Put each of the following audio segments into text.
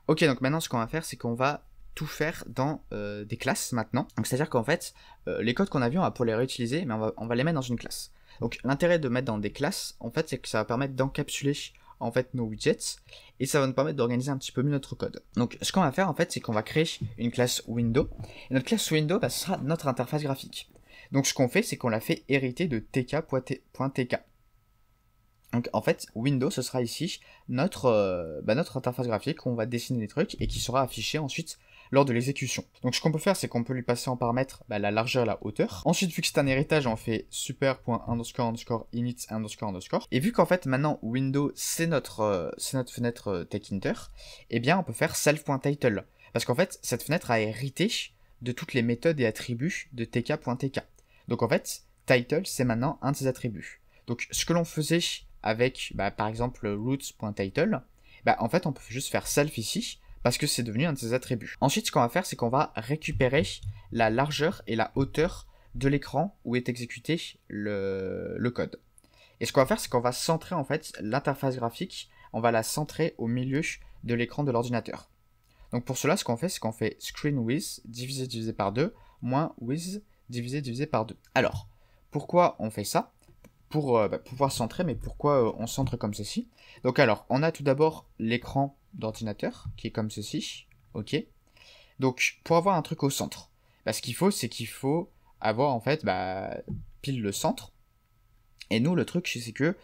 Ok, donc maintenant ce qu'on va faire, c'est qu'on va tout faire dans des classes maintenant. Donc c'est-à-dire qu'en fait, les codes qu'on a vus, on va pouvoir les réutiliser, mais on va les mettre dans une classe. Donc l'intérêt de mettre dans des classes, en fait, c'est que ça va permettre d'encapsuler en fait nos widgets et ça va nous permettre d'organiser un petit peu mieux notre code. Donc ce qu'on va faire en fait, c'est qu'on va créer une classe window. Et notre classe window, bah, ce sera notre interface graphique. Donc ce qu'on fait, c'est qu'on la fait hériter de tk.tk. Donc en fait, Windows, ce sera ici notre interface graphique où on va dessiner des trucs et qui sera affiché ensuite lors de l'exécution. Donc ce qu'on peut faire, c'est qu'on peut lui passer en paramètre la largeur et la hauteur. Ensuite, vu que c'est un héritage, on fait super.__init__. Et vu qu'en fait maintenant Windows c'est notre fenêtre TechInter, eh bien on peut faire self.title. Parce qu'en fait, cette fenêtre a hérité de toutes les méthodes et attributs de tk.tk. Donc en fait, title c'est maintenant un de ses attributs. Donc ce que l'on faisait avec par exemple roots.title, en fait on peut juste faire self ici parce que c'est devenu un de ses attributs. Ensuite ce qu'on va faire, c'est qu'on va récupérer la largeur et la hauteur de l'écran où est exécuté le code. Et ce qu'on va faire, c'est qu'on va centrer en fait l'interface graphique, on va la centrer au milieu de l'écran de l'ordinateur. Donc pour cela, ce qu'on fait, c'est qu'on fait screen width divisé par 2 moins width divisé par 2. Alors, pourquoi on fait ça? Pour pouvoir centrer, mais pourquoi on centre comme ceci? Donc alors, on a tout d'abord l'écran d'ordinateur, qui est comme ceci, ok. Donc, pour avoir un truc au centre, ce qu'il faut, c'est qu'il faut avoir en fait pile le centre. Et nous, le truc, c'est que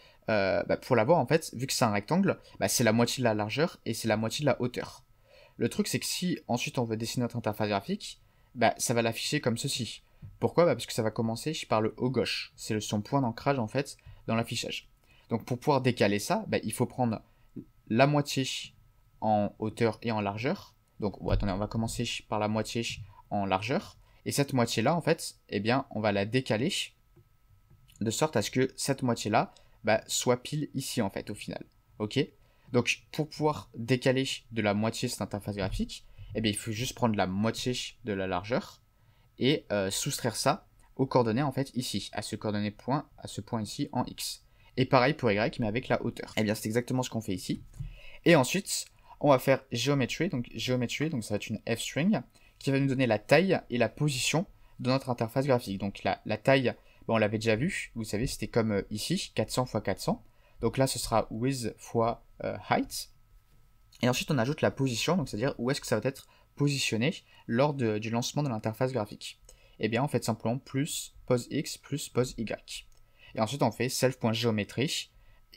pour l'avoir, en fait, vu que c'est un rectangle, c'est la moitié de la largeur et c'est la moitié de la hauteur. Le truc, c'est que si ensuite on veut dessiner notre interface graphique, ça va l'afficher comme ceci. Pourquoi? Parce que ça va commencer par le haut gauche. C'est son point d'ancrage en fait dans l'affichage. Donc pour pouvoir décaler ça, il faut prendre la moitié en hauteur et en largeur. Donc attendez, on va commencer par la moitié en largeur. Et cette moitié-là, en fait, eh bien, on va la décaler de sorte à ce que cette moitié-là soit pile ici en fait au final. Ok? Donc pour pouvoir décaler de la moitié cette interface graphique, eh bien, il faut juste prendre la moitié de la largeur et soustraire ça aux coordonnées en fait ici, à ce coordonnée point, à ce point ici en x. Et pareil pour y, mais avec la hauteur. Et bien c'est exactement ce qu'on fait ici. Et ensuite, on va faire geometry, donc ça va être une f-string, qui va nous donner la taille et la position de notre interface graphique. Donc la taille, on l'avait déjà vu, vous savez, c'était comme ici, 400 x 400. Donc là, ce sera width fois height. Et ensuite, on ajoute la position, donc c'est-à-dire où est-ce que ça va être positionné lors du lancement de l'interface graphique. Et bien, on fait simplement plus pose x plus pose y. Et ensuite, on fait self.geometry,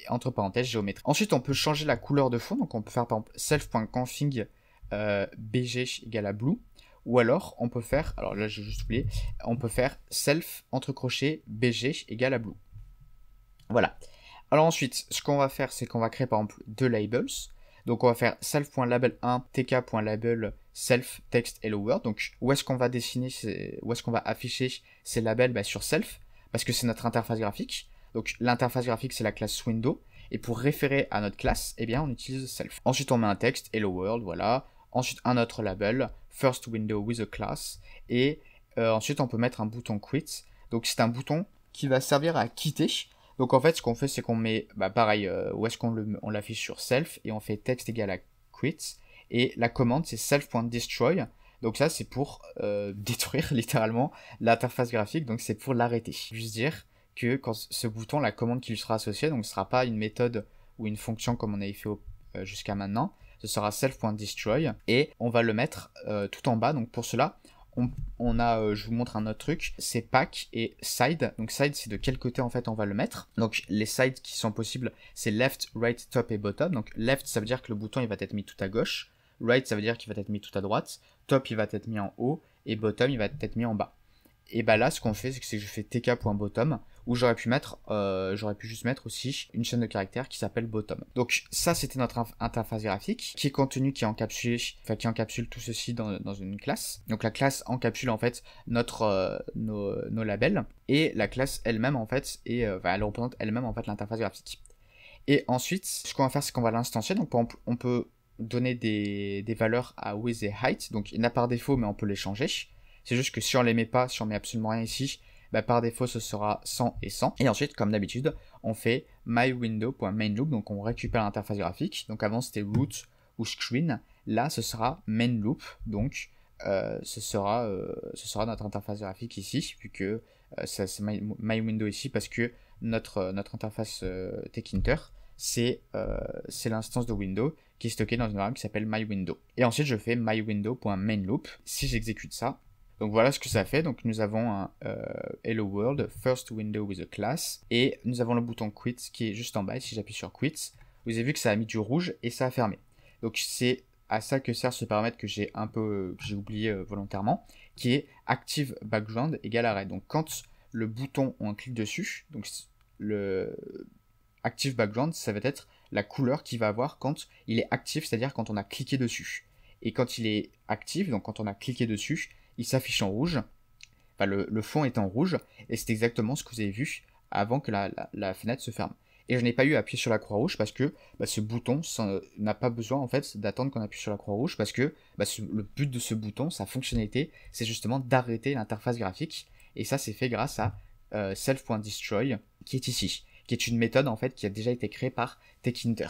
entre parenthèses géométrie. Ensuite, on peut changer la couleur de fond, donc on peut faire par exemple self.config bg égale à blue, ou alors on peut faire, alors là j'ai juste oublié, on peut faire self entre crochets bg égale à blue. Voilà. Alors ensuite, ce qu'on va faire, c'est qu'on va créer par exemple deux labels. Donc on va faire self.label1 tk.label self text hello world. Donc où est-ce qu'on va dessiner, où est-ce qu'on va afficher ces labels sur self, parce que c'est notre interface graphique. Donc l'interface graphique c'est la classe window, et pour référer à notre classe, eh bien on utilise self. Ensuite on met un texte hello world, voilà. Ensuite un autre label first window with a class, et ensuite on peut mettre un bouton quit. Donc c'est un bouton qui va servir à quitter. Donc en fait, ce qu'on fait, c'est qu'on met, pareil, où est-ce qu'on l'affiche sur self, et on fait text égal à quit, et la commande c'est self.destroy. Donc ça, c'est pour détruire littéralement l'interface graphique, donc c'est pour l'arrêter. Juste dire que quand ce bouton, la commande qui lui sera associée, donc ce ne sera pas une méthode ou une fonction comme on avait fait jusqu'à maintenant, ce sera self.destroy, et on va le mettre tout en bas. Donc pour cela, on a, je vous montre un autre truc, c'est pack et side. Donc side, c'est de quel côté en fait on va le mettre. Donc les sides qui sont possibles, c'est left, right, top et bottom. Donc left, ça veut dire que le bouton il va être mis tout à gauche. Right, ça veut dire qu'il va être mis tout à droite. Top, il va être mis en haut. Et bottom, il va être mis en bas. Et là, ce qu'on fait, c'est que je fais tk.bottom, où j'aurais pu juste mettre aussi une chaîne de caractères qui s'appelle bottom. Donc ça, c'était notre interface graphique, qui est contenue, qui encapsule tout ceci dans une classe. Donc la classe encapsule en fait nos labels, et la classe elle-même en fait, elle représente elle-même en fait l'interface graphique. Et ensuite, ce qu'on va faire, c'est qu'on va l'instancier. Donc on peut donner des valeurs à width et height, donc il y en a par défaut, mais on peut les changer. C'est juste que si on les met pas, si on met absolument rien ici, par défaut ce sera 100 et 100. Et ensuite, comme d'habitude, on fait mywindow.mainloop, donc on récupère l'interface graphique. Donc avant c'était root ou screen, là ce sera main loop, donc ce sera notre interface graphique ici, vu que c'est my window ici, parce que notre interface TechInter, c'est l'instance de window qui est stockée dans une variable qui s'appelle myWindow. Et ensuite je fais mywindow.mainLoop. Si j'exécute ça, donc voilà ce que ça fait. Donc nous avons un Hello World, first window with a class, et nous avons le bouton quit qui est juste en bas. Et si j'appuie sur quit, vous avez vu que ça a mis du rouge et ça a fermé. Donc c'est à ça que sert ce paramètre que j'ai oublié volontairement, qui est active background égale arrêt. Donc quand le bouton, on clique dessus, donc le active background, ça va être la couleur qu'il va avoir quand il est actif, c'est-à-dire quand on a cliqué dessus. Et quand il est actif, donc quand on a cliqué dessus, il s'affiche en rouge, enfin le fond est en rouge, et c'est exactement ce que vous avez vu avant que la fenêtre se ferme. Et je n'ai pas eu à appuyer sur la croix rouge parce que ce bouton n'a pas besoin en fait d'attendre qu'on appuie sur la croix rouge, parce que le but de ce bouton, sa fonctionnalité, c'est justement d'arrêter l'interface graphique, et ça c'est fait grâce à self.destroy qui est ici, qui est une méthode en fait qui a déjà été créée par TechInter.